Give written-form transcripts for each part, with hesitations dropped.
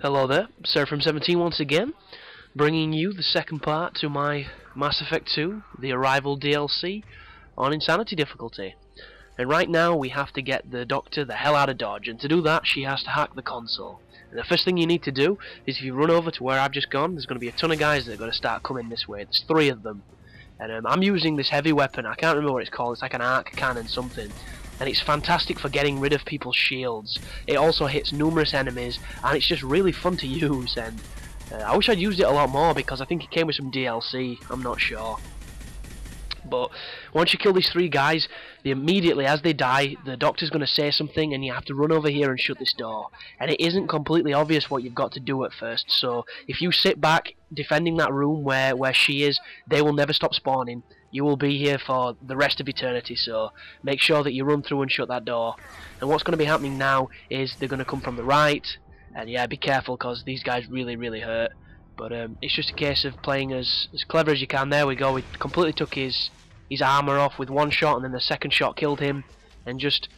Hello there, Sir from 17 once again, bringing you the second part to my Mass Effect 2, the Arrival DLC, on Insanity difficulty. And right now we have to get the Doctor the hell out of Dodge, and to do that she has to hack the console. And the first thing you need to do is if you run over to where I've just gone, there's going to be a ton of guys that are going to start coming this way. There's 3 of them. And I'm using this heavy weapon, I can't remember what it's called, it's like an arc cannon something. And it's fantastic for getting rid of people's shields. It also hits numerous enemies, and it's just really fun to use. And I wish I'd used it a lot more because I think it came with some DLC. I'm not sure. But once you kill these 3 guys, immediately as they die, the Doctor's going to say something, and you have to run over here and shut this door. And it isn't completely obvious what you've got to do at first. So if you sit back defending that room where she is, they will never stop spawning. You will be here for the rest of eternity, so make sure that you run through and shut that door. And what's going to be happening now is they're going to come from the right, and yeah, be careful because these guys really hurt. But it's just a case of playing as clever as you can. There we go, we completely took his armor off with 1 shot, and then the second shot killed him, and just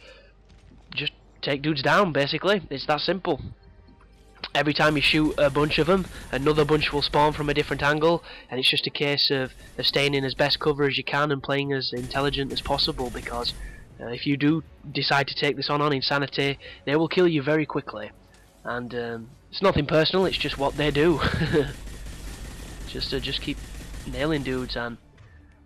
take dudes down, basically. It's that simple. Every time you shoot a bunch of them, another bunch will spawn from a different angle, and it's just a case of staying in as best cover as you can and playing as intelligent as possible, because if you do decide to take this on Insanity, they will kill you very quickly. And it's nothing personal, it's just what they do. just keep nailing dudes, and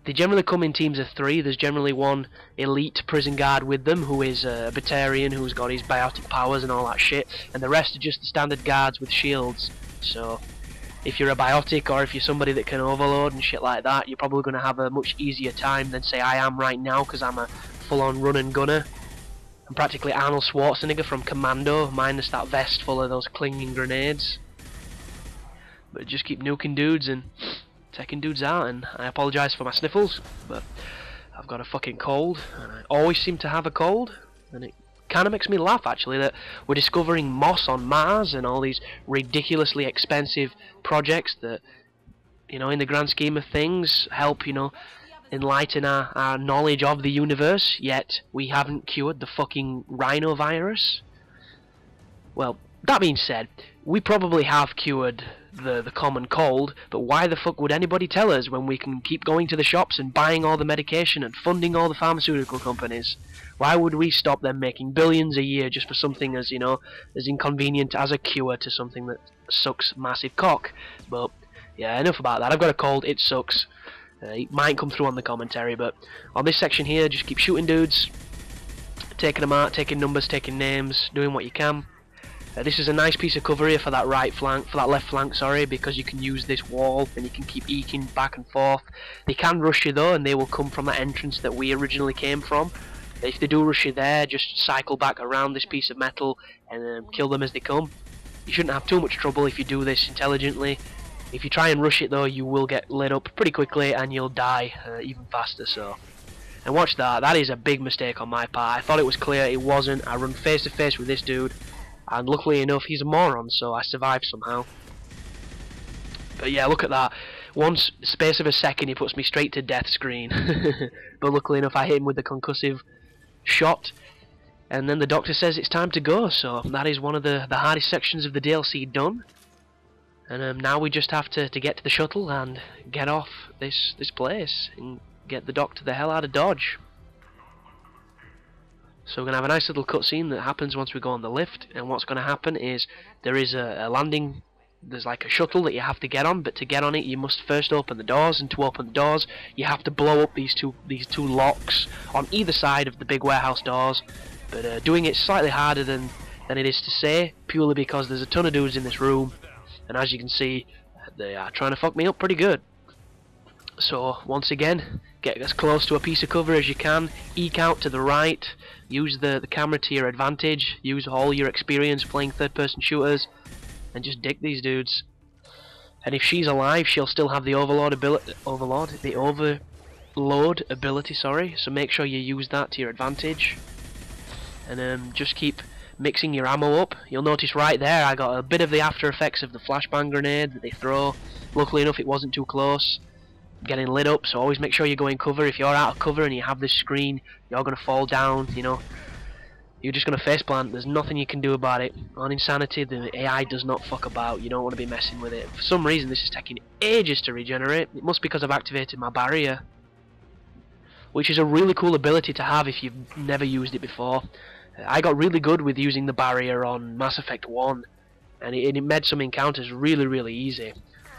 they generally come in teams of 3. There's generally 1 elite prison guard with them who is a Batarian who's got his biotic powers and all that shit, and the rest are just the standard guards with shields. So if you're a biotic or if you're somebody that can overload and shit like that, you're probably going to have a much easier time than say I am right now, because I'm a full-on run and gunner. I'm practically Arnold Schwarzenegger from Commando, minus that vest full of those clinging grenades. But just keep nuking dudes and taking dudes out, and I apologise for my sniffles, but I've got a fucking cold, and I always seem to have a cold, and it kind of makes me laugh actually that we're discovering moss on Mars and all these ridiculously expensive projects that, you know, in the grand scheme of things help, you know, enlighten our knowledge of the universe, yet we haven't cured the fucking rhinovirus. Well, that being said, we probably have cured the common cold, but why the fuck would anybody tell us when we can keep going to the shops and buying all the medication and funding all the pharmaceutical companies? Why would we stop them making billions a year just for something as, you know, as inconvenient as a cure to something that sucks massive cock? But yeah, enough about that. I've got a cold, it sucks. It might come through on the commentary, but on this section here, just keep shooting dudes, taking them out, taking numbers, taking names, doing what you can. This is a nice piece of cover here for that right flank, for that left flank, sorry, because you can use this wall and you can keep eking back and forth. They can rush you though, and they will come from that entrance that we originally came from. If they do rush you there, just cycle back around this piece of metal and kill them as they come. You shouldn't have too much trouble if you do this intelligently. If you try and rush it though, you will get lit up pretty quickly and you'll die even faster. So, and watch that, that is a big mistake on my part. I thought it was clear, it wasn't. I run face to face with this dude, and luckily enough he's a moron, so I survived somehow. But yeah, look at that. One space of a second he puts me straight to death screen. But luckily enough I hit him with the concussive shot, and then the Doctor says it's time to go, so that is one of the hardest sections of the DLC done. And now we just have to get to the shuttle and get off this place and get the Doctor the hell out of Dodge. So we're going to have a nice little cutscene that happens once we go on the lift, and what's going to happen is there is a landing, there's like a shuttle that you have to get on, but to get on it you must first open the doors, and to open the doors you have to blow up these two locks on either side of the big warehouse doors. But doing it slightly harder than it is to say, purely because there's a ton of dudes in this room, and as you can see they are trying to fuck me up pretty good. So once again, get as close to a piece of cover as you can, eke out to the right, use the camera to your advantage, use all your experience playing third-person shooters, and just dick these dudes. And if she's alive, she'll still have the overload ability, sorry, so make sure you use that to your advantage. And just keep mixing your ammo up. You'll notice right there I got a bit of the after effects of the flashbang grenade that they throw. Luckily enough it wasn't too close. Getting lit up, so always make sure you go in cover. If you're out of cover and you have this screen, you're going to fall down, you know. You're just going to faceplant. There's nothing you can do about it. On Insanity, the AI does not fuck about. You don't want to be messing with it. For some reason, this is taking ages to regenerate. It must be because I've activated my barrier, which is a really cool ability to have if you've never used it before. I got really good with using the barrier on Mass Effect 1, and it made some encounters really, really easy.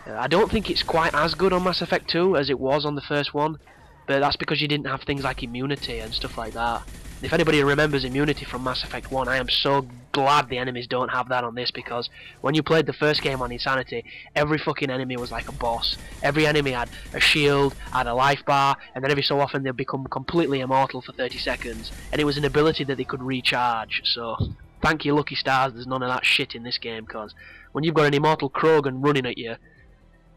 I don't think it's quite as good on Mass Effect 2 as it was on the first one, but that's because you didn't have things like immunity and stuff like that. If anybody remembers immunity from Mass Effect 1, I am so glad the enemies don't have that on this, because when you played the first game on Insanity, every fucking enemy was like a boss. Every enemy had a shield, had a life bar, and then every so often they'd become completely immortal for 30 seconds. And it was an ability that they could recharge, so thank you lucky stars there's none of that shit in this game, because when you've got an immortal Krogan running at you,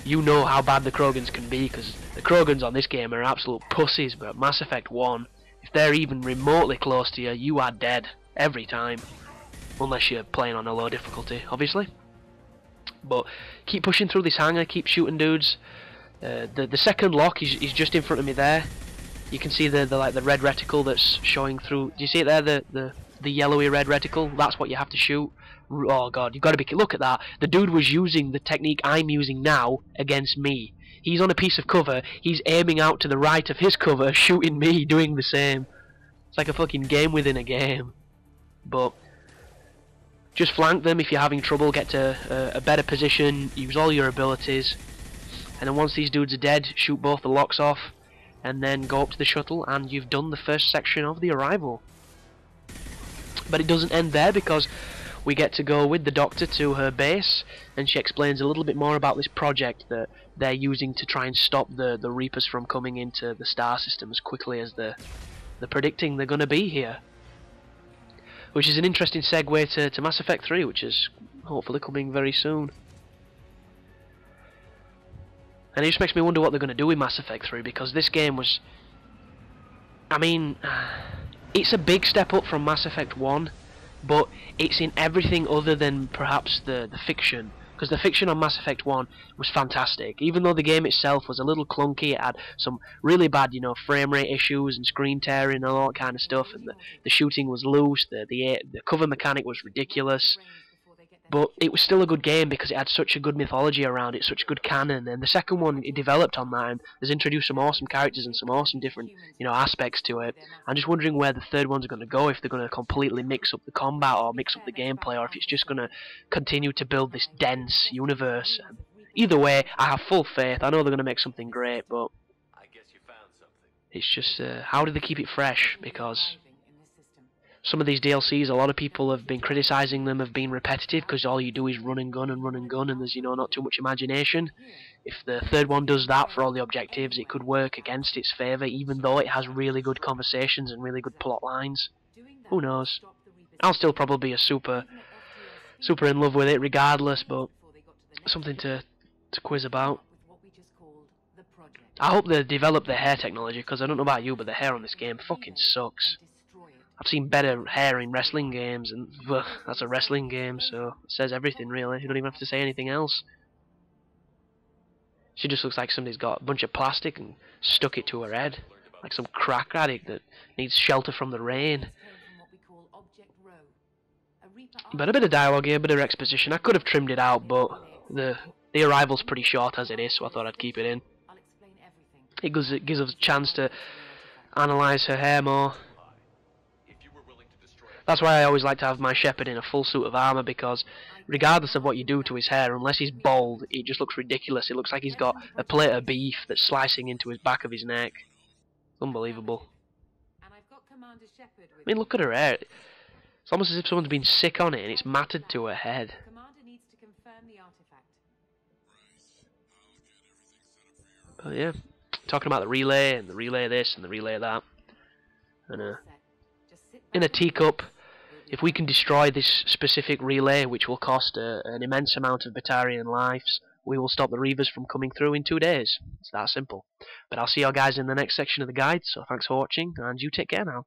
you know how bad the Krogans can be, because the Krogans on this game are absolute pussies, but Mass Effect 1, if they're even remotely close to you, you are dead every time. Unless you're playing on a low difficulty, obviously. But keep pushing through this hangar, keep shooting dudes. The second lock is just in front of me there. You can see the red reticle that's showing through. Do you see it there? The yellowy red reticle. That's what you have to shoot. Oh god, you've got to be. Look at that. The dude was using the technique I'm using now against me. He's on a piece of cover. He's aiming out to the right of his cover, shooting me, doing the same. It's like a fucking game within a game. But just flank them if you're having trouble. Get to a better position. Use all your abilities. And then once these dudes are dead, shoot both the locks off. And then go up to the shuttle, and you've done the first section of the Arrival. But it doesn't end there, because we get to go with the Doctor to her base, and she explains a little bit more about this project that they're using to try and stop the Reapers from coming into the star system as quickly as they're predicting they're going to be here. Which is an interesting segue to Mass Effect 3, which is hopefully coming very soon. And it just makes me wonder what they're going to do with Mass Effect 3, because this game was... I mean, it's a big step up from Mass Effect 1, but it's in everything other than perhaps the fiction. Because the fiction on Mass Effect 1 was fantastic. Even though the game itself was a little clunky, it had some really bad, frame rate issues and screen tearing and all that kind of stuff, and the shooting was loose, the cover mechanic was ridiculous. But it was still a good game because it had such a good mythology around it, such good canon, and the second one, it developed on that and has introduced some awesome characters and some awesome different, aspects to it. I'm just wondering where the third one's going to go, if they're going to completely mix up the combat or mix up the gameplay, or if it's just going to continue to build this dense universe. Either way, I have full faith. I know they're going to make something great, but it's just, how do they keep it fresh? Because some of these DLCs, a lot of people have been criticising them of being repetitive because all you do is run and gun and run and gun, and there's not too much imagination. If the third one does that for all the objectives, it could work against its favour, even though it has really good conversations and really good plot lines. Who knows? I'll still probably be a super in love with it regardless, but something to quiz about. I hope they develop the hair technology, because I don't know about you, but the hair on this game fucking sucks. I've seen better hair in wrestling games, and that's a wrestling game, so it says everything really. You don't even have to say anything else. She just looks like somebody's got a bunch of plastic and stuck it to her head, like some crack addict that needs shelter from the rain. But a bit of dialogue here, a bit of exposition. I could have trimmed it out, but the Arrival's pretty short as it is, so I thought I'd keep it in. It gives us a chance to analyse her hair more. That's why I always like to have my Shepard in a full suit of armour, because regardless of what you do to his hair, unless he's bald, it just looks ridiculous. It looks like he's got a plate of beef that's slicing into his back of his neck. It's unbelievable. I mean, look at her hair. It's almost as if someone's been sick on it and it's matted to her head. But yeah, talking about the relay, and the relay this, and the relay that. And in a teacup, if we can destroy this specific relay, which will cost an immense amount of Batarian lives, we will stop the Reavers from coming through in 2 days. It's that simple. But I'll see you guys in the next section of the guide, so thanks for watching, and you take care now.